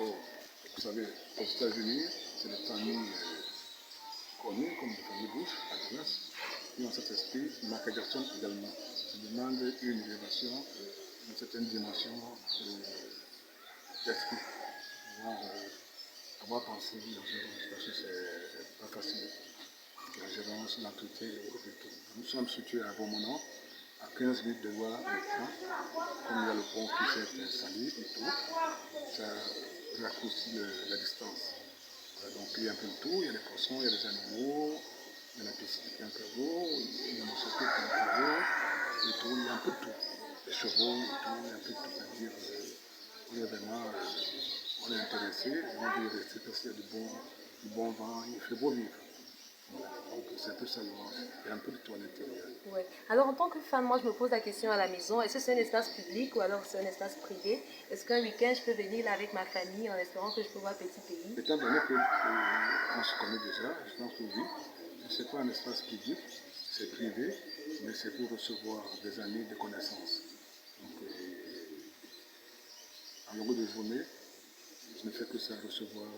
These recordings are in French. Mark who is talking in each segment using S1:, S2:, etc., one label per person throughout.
S1: Oh, vous savez, aux États-Unis, c'est des familles connues comme les familles Bush, à Dallas, qui ont cet esprit. Michael Jackson également. Ça demande une élévation, une certaine dimension d'esprit. Avoir pensé dans une parce que c'est pas facile. La gérance, l'entretien et tout. Nous sommes situés à Beaumont, à 15 minutes de Loire, comme il y a le pont qui s'est installé et tout, ça raccourcit la distance. Voilà, donc il y a un peu de tout, il y a des poissons, il y a des animaux, il y a la piscine qui est un caveau, il y a le mosquée qui est un caveau, et tout, il y a un peu de tout. Les chevaux et tout, il y a un peu de tout. C'est-à-dire, on est vraiment on est intéressé, on veut rester parce qu'il y a du bon vent, il fait beau vivre. Voilà, donc c'est un peu ça, il y a un peu de tout à l'intérieur.
S2: Ouais. Alors, en tant que femme, moi, je me pose la question à la maison, est-ce que c'est un espace public ou alors c'est un espace privé? Est-ce qu'un week-end, je peux venir là avec ma famille en espérant que je peux voir Petit Pays?
S1: Étant donné qu'on se connaît déjà, je pense que oui, ce n'est pas un espace public, c'est privé, mais c'est pour recevoir des amis, des connaissances. Donc, à longueur de journée, je ne fais que ça, recevoir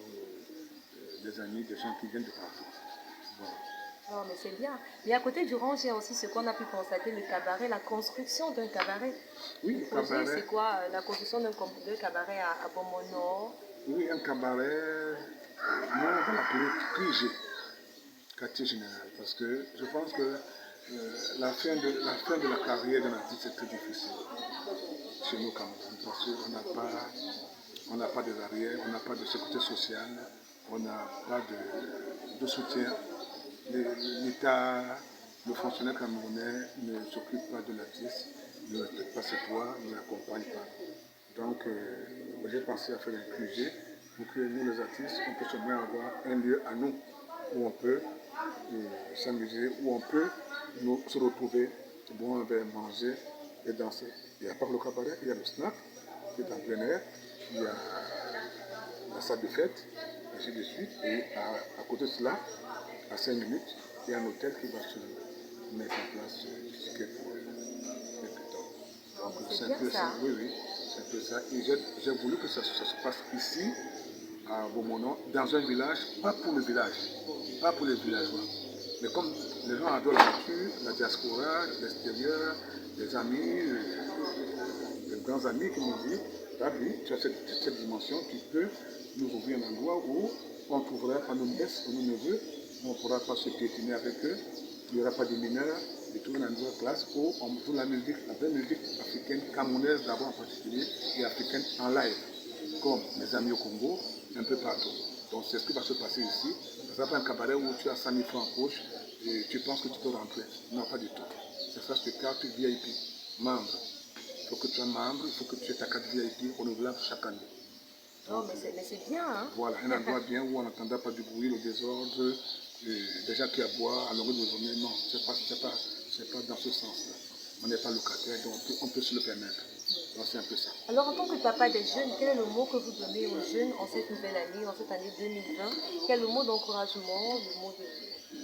S1: des amis, des gens qui viennent de partout. Voilà.
S2: Oh, mais c'est bien. Mais à côté du ranch, il y a aussi ce qu'on a pu constater, le cabaret, la construction d'un cabaret.
S1: Oui,
S2: Le
S1: le
S2: projet,
S1: cabaret.
S2: c'est quoi? La construction d'un cabaret à Beaumont-Nord.
S1: Oui, un cabaret, nous on va l'appeler QG, quartier général, parce que je pense que la fin de la carrière d'un artiste est très difficile chez nous Cameroun, parce qu'on n'a pas des arrières, on n'a pas de sécurité sociale, on n'a pas de soutien. L'État, le fonctionnaire camerounais ne s'occupe pas de l'artiste, ne respecte pas ses droits, ne l'accompagne pas. Donc, j'ai pensé à faire un QG pour que nous, les artistes, on puisse au moins avoir un lieu à nous où on peut s'amuser, où on peut se retrouver, boire un verre, manger et danser. Il n'y a pas que le cabaret, il y a le snack qui est en plein air, il y a la salle de fête, ainsi de suite. Et à côté de cela, à 5 minutes, il y a un hôtel qui va se mettre en place d'ici quelques temps. Donc c'est un peu ça, oui, oui, c'est un peu ça. Et j'ai voulu que ça se passe ici, à Beaumont, dans un village, pas pour le village, pas pour les villageois. Mais comme les gens adorent la nature, la diaspora, l'extérieur, les amis, les grands amis qui m'ont dit, oui, tu as cette dimension, tu peux nous ouvrir un endroit où on trouvera pas nos nièces ou nos neveux, on ne pourra pas se piétiner avec eux, il n'y aura pas de mineurs, et tout un endroit classe où on joue la vraie musique africaine, camerounaise d'abord en particulier, et africaine en live, comme les amis au Congo, un peu partout. Donc c'est ce qui va se passer ici. Ça n'est pas un cabaret où tu as 100 000 francs en poche et tu penses que tu peux rentrer. Non, pas du tout. C'est ça, c'est carte VIP, membre. Il faut que tu sois membre, il faut que tu aies ta carte VIP renouvelable chaque année.
S2: Donc, oh, mais c'est bien, hein?
S1: Voilà, un endroit bien où on n'entendra pas du bruit, le désordre, des gens qui aboient à longueur de journée. Non, c'est pas dans ce sens-là. On n'est pas locataire, donc on peut se le permettre. Donc c'est un peu ça.
S2: Alors, en tant que papa des jeunes, quel est le mot que vous donnez aux jeunes en cette nouvelle année, en cette année 2020? Quel est le mot d'encouragement, le mot de...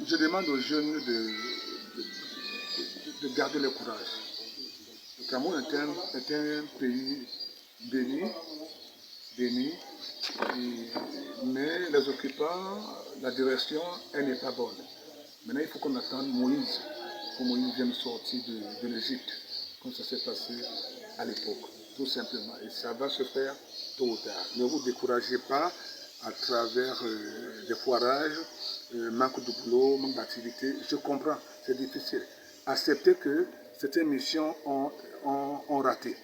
S1: Je demande aux jeunes de garder le courage. Le Cameroun est un pays béni, mais les occupants, la direction, elle n'est pas bonne. Maintenant, il faut qu'on attende Moïse, que Moïse vienne sortir de l'Égypte, comme ça s'est passé à l'époque, tout simplement. Et ça va se faire tôt ou tard. Ne vous découragez pas à travers des foirages, manque de boulot, manque d'activité. Je comprends, c'est difficile. Acceptez que certaines missions ont raté.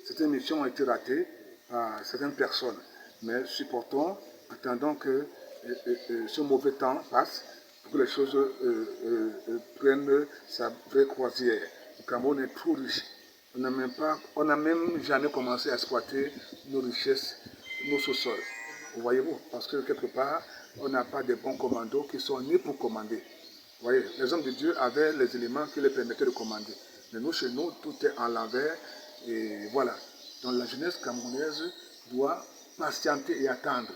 S1: Certaines missions ont été ratées par certaines personnes. Mais supportons, attendons que ce mauvais temps passe pour que les choses prennent sa vraie croisière. Le Cameroun est trop riche. On n'a même jamais commencé à exploiter nos richesses, nos sous-sols. Vous voyez-vous? Parce que quelque part, on n'a pas de bons commandos qui sont nés pour commander. Vous voyez, les hommes de Dieu avaient les éléments qui les permettaient de commander. Mais nous, chez nous, tout est en l'envers. Et voilà. Donc la jeunesse camerounaise doit patienter et attendre.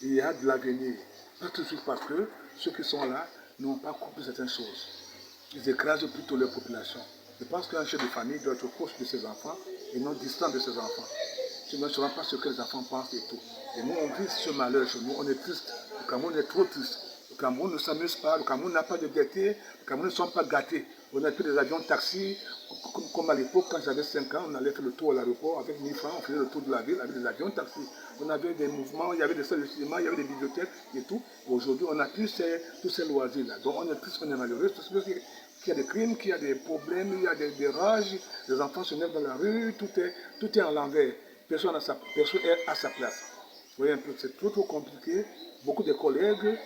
S1: Il y a de l'avenir. Pas tout de suite parce que ceux qui sont là n'ont pas compris certaines choses. Ils écrasent plutôt leur population. Je pense qu'un chef de famille doit être proche de ses enfants et non distant de ses enfants. tu ne sauras pas ce que les enfants pensent et tout. Et nous, on vit ce malheur chez nous, on est triste. Le Cameroun est trop triste. Le Cameroun ne s'amuse pas, le Cameroun n'a pas de gaieté, le Cameroun ne sont pas gâtés. On a que des avions taxis, comme à l'époque, quand j'avais 5 ans, on allait faire le tour à l'aéroport avec 1000 francs, on faisait le tour de la ville avec des avions taxis. On avait des mouvements, il y avait des salles de cinéma, il y avait des bibliothèques et tout. Et aujourd'hui, on n'a plus tous ces loisirs-là. Donc on est triste, on est malheureux. Qu'il y a des crimes, qu'il y a des problèmes, il y a des rages, les enfants se lèvent dans la rue, tout est en l'envers. Personne est à sa place. Vous voyez un peu, c'est trop compliqué. Beaucoup de collègues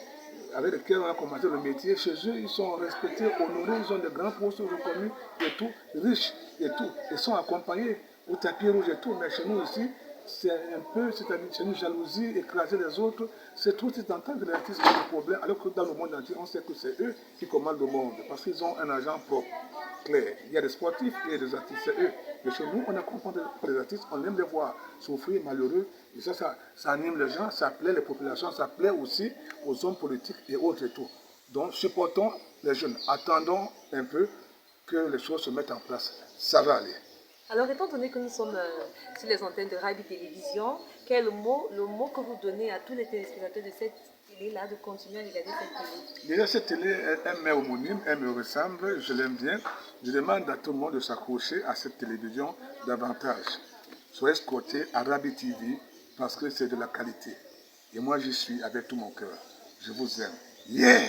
S1: avec lesquels on a commencé le métier, chez eux, ils sont respectés, honorés, ils ont de grands postes reconnus et tout, riches et tout. Ils sont accompagnés au tapis rouge et tout, mais chez nous ici, c'est un peu, c'est une jalousie, écraser les autres. C'est trop tentant que les artistes ont des problèmes, alors que dans le monde entier, on sait que c'est eux qui commandent le monde, parce qu'ils ont un agent propre, clair. Il y a des sportifs et des artistes, c'est eux. Mais chez nous, on accompagne les artistes, on aime les voir souffrir, malheureux. Et ça anime les gens, ça plaît les populations, ça plaît aussi aux hommes politiques et autres et tout. Donc, supportons les jeunes, attendons un peu que les choses se mettent en place. Ça va aller.
S2: Alors, étant donné que nous sommes sur les antennes de Radio Télévision, quel est le mot que vous donnez à tous les téléspectateurs de cette télé-là de continuer à regarder cette télé?
S1: Déjà, cette télé, elle m'est homonyme, elle me ressemble, je l'aime bien. Je demande à tout le monde de s'accrocher à cette télévision davantage. Soyez escortés à Rabi TV parce que c'est de la qualité. Et moi, j'y suis avec tout mon cœur. Je vous aime. Yeah!